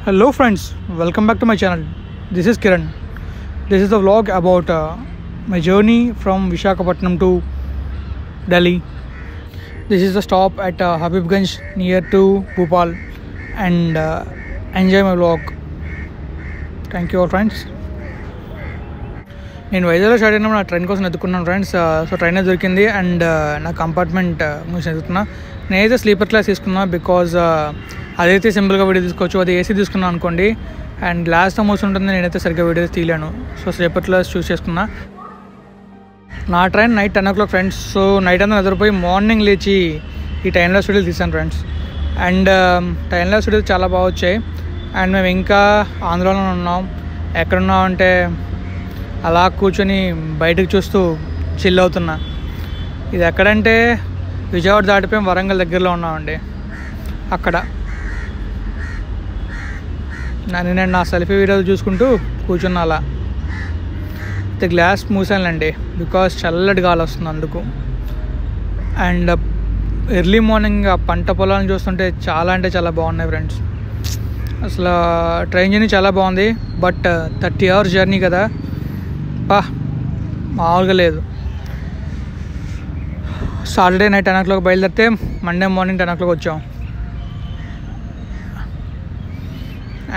Hello friends, welcome back to my channel. This is Kiran. This is the vlog about my journey from Visakhapatnam to Delhi. This is the stop at Habibganj near to Bhopal and enjoy my vlog. Thank you all friends. నేను వైజాగ్లో start అయినప్పుడు నా train కోసం ఎత్తుకున్నాను friends. So train దొరికింది and నా compartment నుంచి ఎదుగుతున్నా. నేనైతే sleeper class తీసుకున్నా బికాజ్ అదైతే సింపుల్గా వీడియో తీసుకోవచ్చు. అది ఏసీ తీసుకున్నాను అనుకోండి అండ్ గ్లాస్తో మోసి ఉంటుంది, నేనైతే సరిగ్గా వీడియోస్ తీయలేను. సో స్లీపర్ క్లాస్ చూస్ చేసుకున్నా. నా train night 10 o'clock friends. So night అంతా నిద్రపోయి మార్నింగ్ లేచి ఈ టైమ్ లాప్స్ వీడియోలు తీసాను friends. And time laps videos చాలా బాగా వచ్చాయి. అండ్ మేము ఇంకా ఆంధ్రాలోనే ఉన్నాం. ఎక్కడున్నాం అంటే అలా కూర్చొని బయటకు చూస్తూ చిల్ అవుతున్నా. ఇది ఎక్కడంటే విజయవాడ దాటిపోయి వరంగల్ దగ్గరలో ఉన్నామండి. అక్కడ నేను నా సెల్ఫీ వీడియోలు చూసుకుంటూ కూర్చున్నా. అలా అయితే గ్లాస్ మూసానులేండి బికాస్ చల్లటి గాలి వస్తుంది అందుకు. అండ్ ఎర్లీ మార్నింగ్ ఆ పంట పొలాలను చూస్తుంటే చాలా అంటే చాలా బాగున్నాయి ఫ్రెండ్స్. అసలు ట్రైన్ జర్నీ చాలా బాగుంది. బట్ 30 hours జర్నీ కదా, మామూలుగా లేదు. సాటర్డే నైట్ 10 o'clock బయలుదేరితే మండే మార్నింగ్ 10 o'clock వచ్చాం.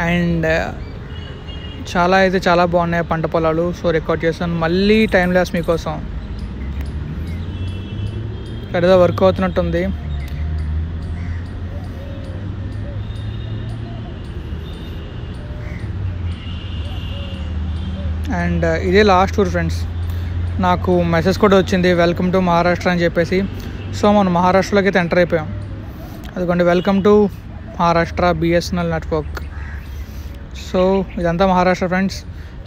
అండ్ చాలా అయితే చాలా బాగున్నాయి పంట పొలాలు. సో రికార్డ్ చేస్తాను మళ్ళీ టైం లాస్ మీకోసం. పెద్దగా వర్క్ అవుతున్నట్టుంది. అండ్ ఇదే లాస్ట్ టూర్ ఫ్రెండ్స్. నాకు మెసేజ్ కూడా వచ్చింది వెల్కమ్ టు మహారాష్ట్ర అని చెప్పేసి. సో మనం మహారాష్ట్రలోకి అయితే ఎంటర్ అయిపోయాం. అదిగోండి welcome to Maharashtra BSNL network. So ఇదంతా మహారాష్ట్ర ఫ్రెండ్స్.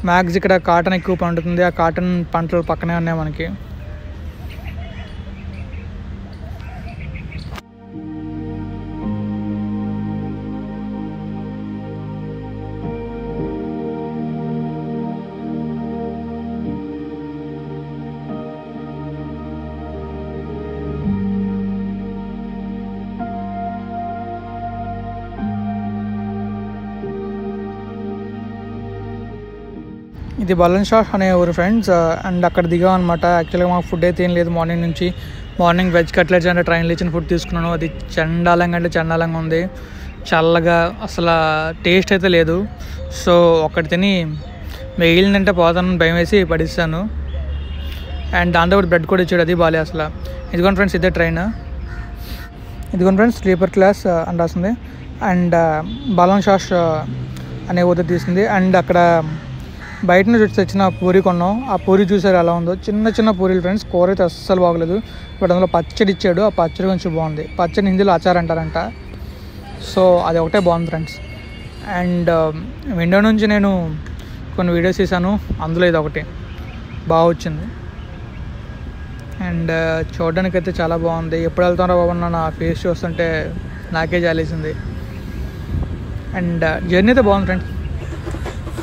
మ్యాక్స్ ఇక్కడ కాటన్ ఎక్కువ పండుతుంది. ఆ కాటన్ పంటలు పక్కనే ఉన్నాయి మనకి. ఇది బలన్ షాట్ అనే ఊరు ఫ్రెండ్స్. అండ్ అక్కడ దిగాం అనమాట. యాక్చువల్గా మాకు ఫుడ్ అయితే ఏం లేదు మార్నింగ్ నుంచి. మార్నింగ్ వెజ్ కట్లెట్స్ అంటే ట్రైన్లో ఇచ్చిన ఫుడ్ తీసుకున్నాను. అది చండాలంగా అంటే చండాలంగా ఉంది. చల్లగా అసలు టేస్ట్ అయితే లేదు. సో ఒకటి తిని మిగిలిందంటే పోతానని భయం వేసి పడిస్తాను. అండ్ దాంతో బ్రెడ్ కూడా ఇచ్చాడు, అది బాలే అసలు. ఇదిగోండి ఫ్రెండ్స్ ఇదే ట్రైన్. ఇదిగోండి ఫ్రెండ్స్ స్లీపర్ క్లాస్ అని రాస్తుంది. అండ్ బలన్ షాట్ అనే ఊరు తీసింది. అండ్ అక్కడ బయట నుంచి తెచ్చిన పూరి కొన్నాం. ఆ పూరి చూసారు ఎలా ఉందో. చిన్న చిన్న పూరీలు ఫ్రెండ్స్. కూర అయితే అస్సలు బాగలేదు. బట్ అందులో పచ్చడి ఇచ్చాడు. ఆ పచ్చడి కొంచెం బాగుంది. పచ్చడి హిందీలో అచార్ అంటారంట. సో అది ఒకటే బాగుంది ఫ్రెండ్స్. అండ్ విండో నుంచి నేను కొన్ని వీడియోస్ తీసాను. అందులో ఇది ఒకటి బాగా వచ్చింది. అండ్ చూడడానికి అయితే చాలా బాగుంది. ఎప్పుడు వెళ్తానో బాబు నా ఫేస్ చూస్తుంటే నాకే జాలేసింది. అండ్ జర్నీ అయితే బాగుంది ఫ్రెండ్స్.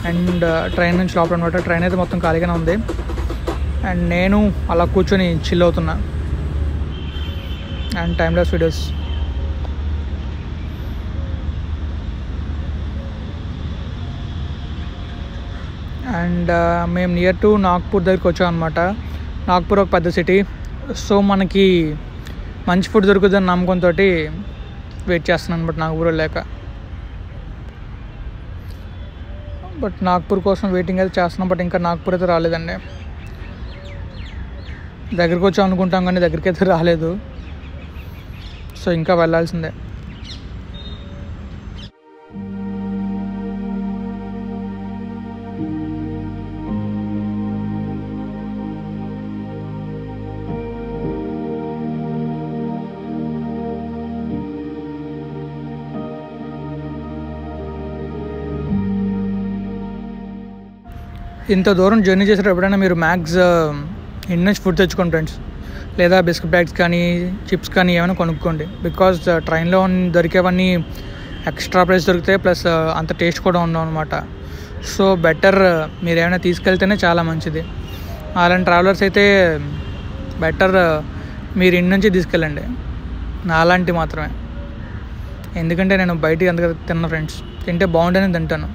అండ్ ట్రైన్ నుంచి లోపల అనమాట. ట్రైన్ అయితే మొత్తం ఖాళీగానే ఉంది. అండ్ నేను అలా కూర్చొని చిల్ అవుతున్నా. And time laps videos. And మేము నియర్ టు నాగ్పూర్ దగ్గరికి వచ్చాం అనమాట. నాగ్పూర్ ఒక పెద్ద సిటీ. సో మనకి మంచి ఫుడ్ దొరుకుతుందని నమ్మకంతో వెయిట్ చేస్తున్నాను అనమాట నాగ్పూర్ లేక. బట్ నాగ్పూర్ కోసం వెయిటింగ్ అయితే చేస్తున్నాం. బట్ ఇంకా నాగ్పూర్ అయితే రాలేదండి. దగ్గరికి వచ్చాం అనుకుంటాం కానీ దగ్గరికి అయితే రాలేదు. సో ఇంకా వెళ్ళాల్సిందే. ఇంత దూరం జర్నీ చేసేటప్పుడు ఎప్పుడైనా మీరు మ్యాక్స్ ఇంటి నుంచి ఫుడ్ తెచ్చుకోండి ఫ్రెండ్స్. లేదా బిస్కెట్ బ్యాగ్స్ కానీ చిప్స్ కానీ ఏమైనా కొనుక్కోండి. బికాజ్ ట్రైన్లో దొరికేవన్నీ ఎక్స్ట్రా ప్రైస్ దొరుకుతాయి. ప్లస్ అంత టేస్ట్ కూడా ఉండవు అనమాట. సో బెటర్ మీరు ఏమైనా తీసుకెళ్తేనే చాలా మంచిది. అలాంటి ట్రావెలర్స్ అయితే బెటర్ మీరు ఇంటి నుంచి తీసుకెళ్ళండి. నాలాంటి మాత్రమే. ఎందుకంటే నేను బయటికి అంతగా తిన్న ఫ్రెండ్స్. తింటే బాగుంటేనే తింటాను,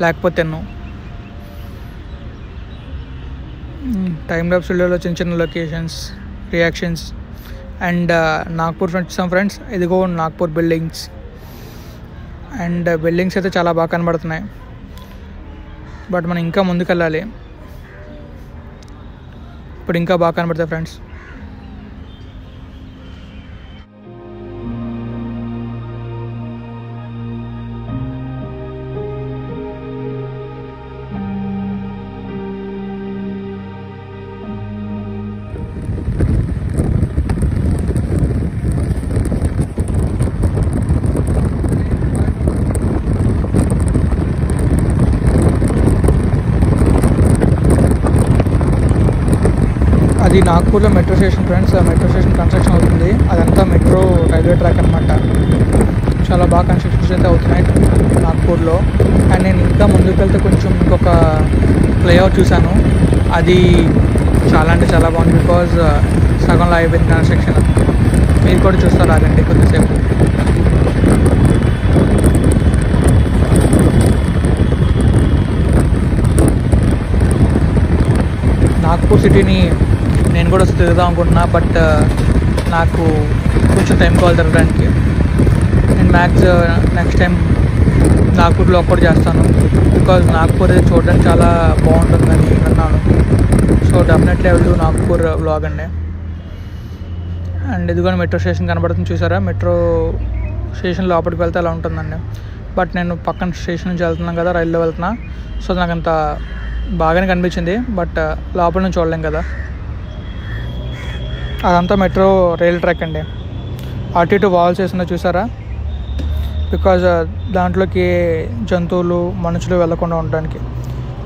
లేకపోతే తిన్ను. టైమ్ ల్యాప్స్ వీడియోలో చిన్న చిన్న locations, reactions. And Nagpur friends ఇదిగో నాగ్పూర్ బిల్డింగ్స్. అండ్ బిల్డింగ్స్ అయితే చాలా బాగా కనబడుతున్నాయి, బట్ మనం ఇంకా ముందుకు వెళ్ళాలి. ఇప్పుడు ఇంకా బాగా కనబడతాయి ఫ్రెండ్స్. అది నాగ్పూర్లో metro station friends. Metro station construction అవుతుంది. అదంతా మెట్రో రైల్వే ట్రాక్ అనమాట. చాలా బాగా కన్స్ట్రక్షన్స్ అయితే అవుతున్నాయి నాగ్పూర్లో. అండ్ నేను ఇంకా ముందుకు వెళ్తే కొంచెం ఇంకొక ఫ్లైఓవర్ చూశాను. అది చాలా అంటే చాలా బాగుంది. బికాజ్ సగంలో అయిపోయింది కన్స్ట్రక్షన్. మీరు కూడా చూస్తారు, ఆగండి కొద్దిసేపు. నాగ్పూర్ సిటీని నేను కూడా తిరుగుదాం అనుకుంటున్నా, బట్ నాకు కొంచెం టైం కావాలి తిరగడానికి. నేను నెక్స్ట్ టైం నాగ్పూర్లో ఒక్కటి చేస్తాను. బికాజ్ నాగ్పూర్ అయితే చూడడానికి చాలా బాగుంటుందని విన్నాను. So definitely I will do Nagpur vlog అండి. అండ్ ఇదిగోని మెట్రో స్టేషన్ కనబడుతుంది చూసారా. మెట్రో స్టేషన్ లోపలికి వెళ్తే అలా ఉంటుందండి. బట్ నేను పక్కన స్టేషన్ నుంచి వెళ్తున్నాను కదా, రైల్లో వెళ్తున్నా. సో నాకు అంత బాగానే కనిపించింది, బట్ లోపల నుంచి చూడలేం కదా. అదంతా మెట్రో రైల్ ట్రాక్ అండి. అటు ఇటు వాల్స్ వేసిన చూసారా. బికాజ్ దాంట్లోకి జంతువులు మనుషులు వెళ్ళకుండా ఉండడానికి.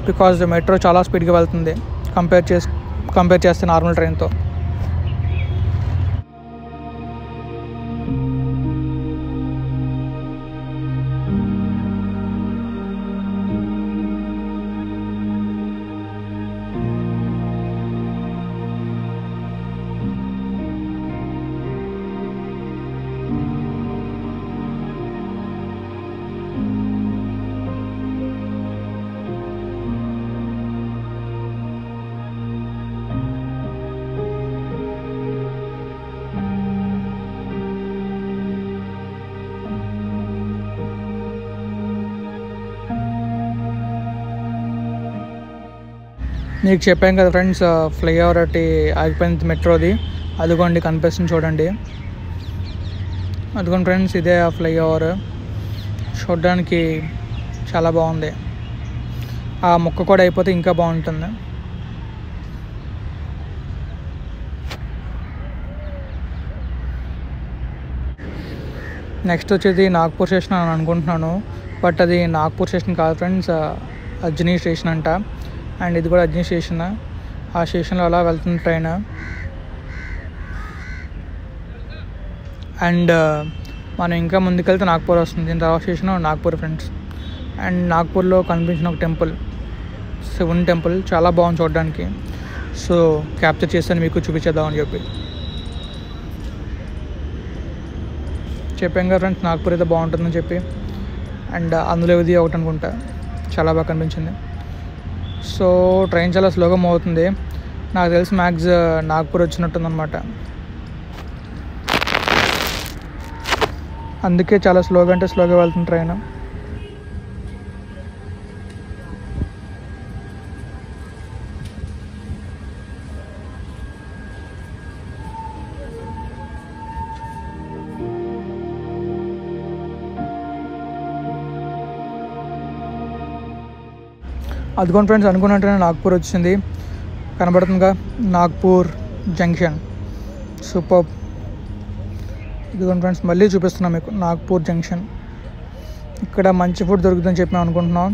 బికాజ్ మెట్రో చాలా స్పీడ్గా వెళ్తుంది కంపేర్ చేస్తే నార్మల్ ట్రైన్తో. మీకు చెప్పాను కదా ఫ్రెండ్స్, ఫ్లైఓవర్ ఒకటి ఆగిపోయింది మెట్రోది. అదిగోండి కనిపిస్తుంది చూడండి. అదిగోండి ఫ్రెండ్స్, ఇదే ఆ ఫ్లైఓవర్. చూడడానికి చాలా బాగుంది. ఆ ముక్క కూడా అయిపోతే ఇంకా బాగుంటుంది. నెక్స్ట్ వచ్చేది నాగ్పూర్ స్టేషన్ అని అనుకుంటున్నాను, బట్ అది నాగ్పూర్ స్టేషన్ కాదు ఫ్రెండ్స్, అజ్నీ స్టేషన్ అంట. అండ్ ఇది కూడా అజ్నీ స్టేషన్. ఆ స్టేషన్లో అలా వెళ్తుంది ట్రైన్. అండ్ మనం ఇంకా ముందుకెళ్తే నాగ్పూర్ వస్తుంది. దీని తర్వాత స్టేషన్ నాగ్పూర్ ఫ్రెండ్స్. అండ్ నాగ్పూర్లో కనిపించిన ఒక టెంపుల్, శివుని టెంపుల్, చాలా బాగుంది చూడడానికి. సో క్యాప్చర్ చేస్తాను మీకు చూపించేద్దామని చెప్పాను కదా ఫ్రెండ్స్, నాగ్పూర్ అయితే బాగుంటుందని చెప్పి. అండ్ అందులో ఇది ఒకటి అనుకుంటా, చాలా బాగా కనిపించింది. సో ట్రైన్ చాలా స్లోగా మూవ్ అవుతుంది. నాకు తెలిసి మ్యాక్స్ నాగ్పూర్ వచ్చినట్టుందన్నమాట. అందుకే చాలా స్లోగా అంటే స్లోగా వెళ్తుంది ట్రైన్. అదిగోండి ఫ్రెండ్స్, అనుకున్నట్టునే నాగ్పూర్ వచ్చింది. కనబడుతుందిగా నాగ్పూర్ జంక్షన్. సూపర్. ఇదిగోండి ఫ్రెండ్స్, మళ్ళీ చూపిస్తున్నాం మీకు నాగ్పూర్ జంక్షన్. ఇక్కడ మంచి ఫుడ్ దొరుకుతుందని చెప్పి మేము అనుకుంటున్నాం.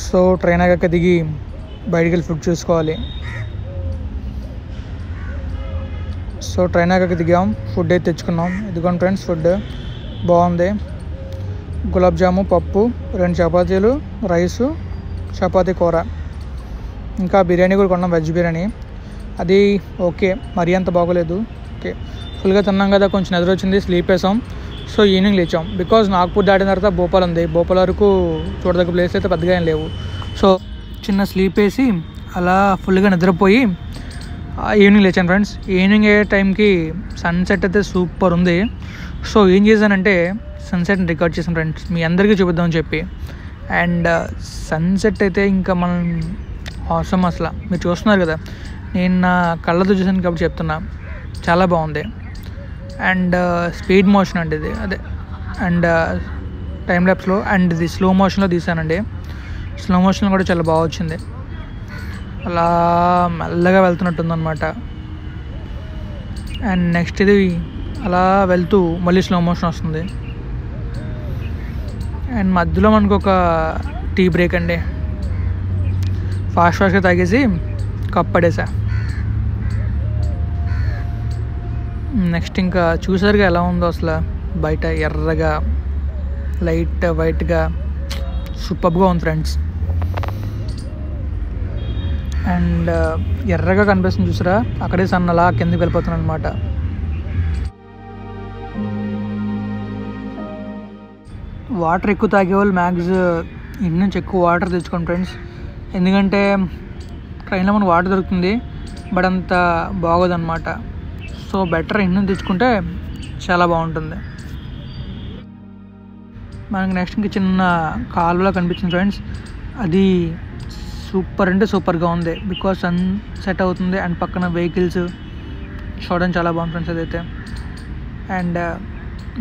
సో ట్రైన్ అయ్యాక దిగి బయటికి వెళ్ళి ఫుడ్ చూసుకోవాలి. సో ట్రైన్ అయ్యాక దిగాం, ఫుడ్ అయితే తెచ్చుకున్నాం. ఇదిగోండి ఫ్రెండ్స్, ఫుడ్ బాగుంది. గులాబ్ జాము, పప్పు, 2 చపాతీలు, రైసు, చపాతీ కూర, ఇంకా బిర్యానీ కూడా కొన్నాం, వెజ్ బిర్యానీ. అది ఓకే, మరీ అంత బాగోలేదు. ఓకే, ఫుల్గా తిన్నాం కదా, కొంచెం నిద్ర వచ్చింది, స్లీప్ వేసాం. సో ఈవినింగ్ లేచాం. బికాజ్ నాగ్పూర్ దాటిన తర్వాత భోపాల్ ఉంది. భోపాల్ వరకు చూడదగ్గ ప్లేస్ అయితే పెద్దగా ఏం లేవు. సో చిన్న స్లీప్ వేసి అలా ఫుల్గా నిద్రపోయి ఈవినింగ్ లేచాను ఫ్రెండ్స్. ఈవినింగ్ అయ్యే టైంకి సన్సెట్ అయితే సూపర్ ఉంది. సో ఏం చేశానంటే సన్సెట్ని రికార్డ్ చేశాను ఫ్రెండ్స్, మీ అందరికీ చూపిద్దామని చెప్పి. అండ్ సన్సెట్ అయితే ఇంకా మనం అవసరం అసలు మీరు చూస్తున్నారు కదా, నేను నా కళ్ళతో చూసాను కాబట్టి చెప్తున్నా, చాలా బాగుంది. అండ్ స్పీడ్ మోషన్ అండి ఇది, అదే అండ్ టైం ల్యాప్స్లో అండ్ ఇది స్లో మోషన్లో తీసానండి. స్లో మోషన్లో కూడా చాలా బాగా వచ్చింది. అలా మెల్లగా వెళ్తున్నట్టుందన్నమాట. అండ్ నెక్స్ట్ ఇది అలా వెళ్తూ మళ్ళీ స్లో మోషన్ వస్తుంది. అండ్ మధ్యలో మనకు ఒక టీ బ్రేక్ అండి, ఫాస్ట్గా తాగేసి కప్ పడేసా. నెక్స్ట్ ఇంకా చూసారుగా ఎలా ఉందో అసలు, బయట ఎర్రగా లైట్ వైట్గా సూపర్గా ఉంది ఫ్రెండ్స్. అండ్ ఎర్రగా కనిపిస్తుంది చూసారా, అక్కడే సన్ అలా కిందకి వెళ్ళిపోతున్నాను అనమాట. వాటర్ ఎక్కువ తాగేవాళ్ళు మ్యాక్స్ ఇంటి నుంచి ఎక్కువ వాటర్ తెచ్చుకోండి ఫ్రెండ్స్. ఎందుకంటే ట్రైన్లో మనకు వాటర్ దొరుకుతుంది బట్ అంత బాగోదన్నమాట. సో బెటర్ ఇంటి నుంచి తెచ్చుకుంటే చాలా బాగుంటుంది. మనకి నెక్స్ట్ ఇంకా చిన్న కాలువలో కనిపించింది ఫ్రెండ్స్, అది సూపర్ అంటే సూపర్గా ఉంది. బికాజ్ సన్ సెట్ అవుతుంది అండ్ పక్కన వెహికల్స్ చూడడం చాలా బాగుంది ఫ్రెండ్స్ అదైతే. అండ్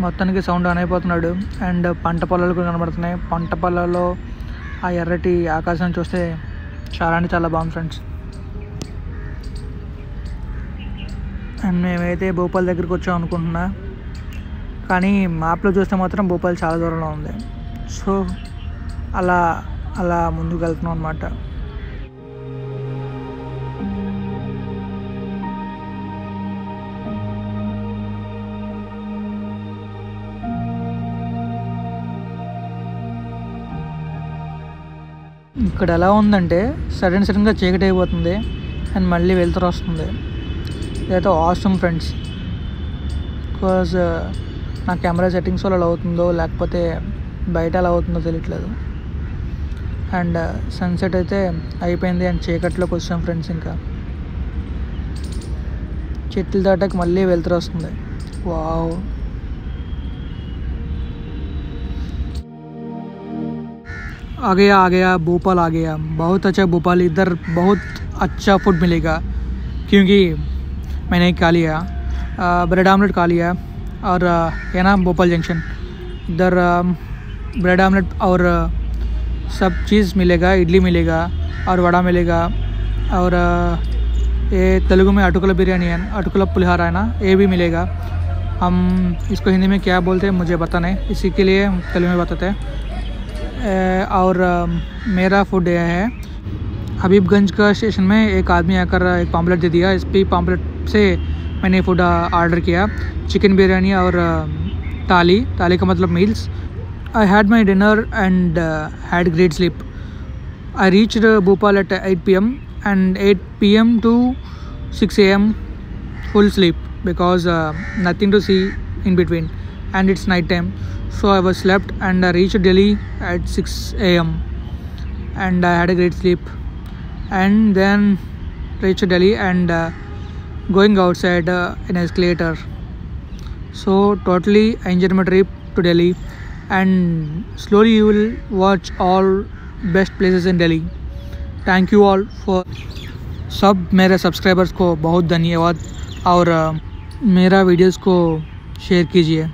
మొత్తానికి సౌండ్ ఆన్ అయిపోతున్నాడు. అండ్ పంట పొలాలు కూడా కనబడుతున్నాయి. పంట పొలాల్లో ఆ ఎర్రటి ఆకాశం చూస్తే చాలా అంటే చాలా బాగుంది ఫ్రెండ్స్. అండ్ మేమైతే భోపాల్ దగ్గరికి వచ్చాం అనుకుంటున్నా, కానీ మ్యాప్లో చూస్తే మాత్రం భోపాల్ చాలా దూరంలో ఉంది. సో అలా అలా ముందుకు వెళ్తున్నాం అన్నమాట. ఇక్కడ ఎలా ఉందంటే సడన్గా చీకటి అయిపోతుంది అండ్ మళ్ళీ వెళ్తురు వస్తుంది. ఇదైతే ఆసమ్ ఫ్రెండ్స్. బికాజ్ నా కెమెరా సెట్టింగ్స్ వల్ల అలా అవుతుందో లేకపోతే బయట ఎలా అవుతుందో తెలియట్లేదు. అండ్ సన్సెట్ అయితే అయిపోయింది అండ్ చీకట్లోకి వచ్చాం ఫ్రెండ్స్. ఇంకా చెట్లు దాటాక మళ్ళీ వెళ్తురు వస్తుంది. వావ్, आ गया भोपाल आ गया. बहुत अच्छा भोपाल, इधर बहुत अच्छा फूड मिलेगा क्योंकि मैंने खा लिया ब्रेड आमलेट खा लिया. और है ना भोपाल जंक्शन, इधर ब्रेड आमलेट और सब चीज़ मिलेगा. इडली मिलेगा और वड़ा मिलेगा और ये तेलुगु में अटुकला बिरयानी है, अटुकला पुलिहारा है ना, ये भी मिलेगा. हम इसको हिंदी में क्या बोलते हैं मुझे पता नहीं, इसी के लिए तेलुगु में बताते हैं. और मेरा फूड यह है, हबीबगंज का स्टेशन में एक आदमी आकर एक पाम्पलेट दे दिया. इस पे पाम्पलेट से मैंने फूड ऑर्डर किया, चिकन बिरयानी और थाली का मतलब meals. I had my dinner and had great sleep. I reached Bhopal at 8 PM and 8 PM to 6 AM full sleep because nothing to see in between and it's night time. So I was slept and I reached Delhi at 6 AM and I had a great sleep. And then reached Delhi and going outside in an escalator. So totally I enjoyed my trip to Delhi and slowly you will watch all best places in Delhi. Thank you all for सब मेरे subscribers को बहुत धन्यवाद और मेरा videos को share कीजिए.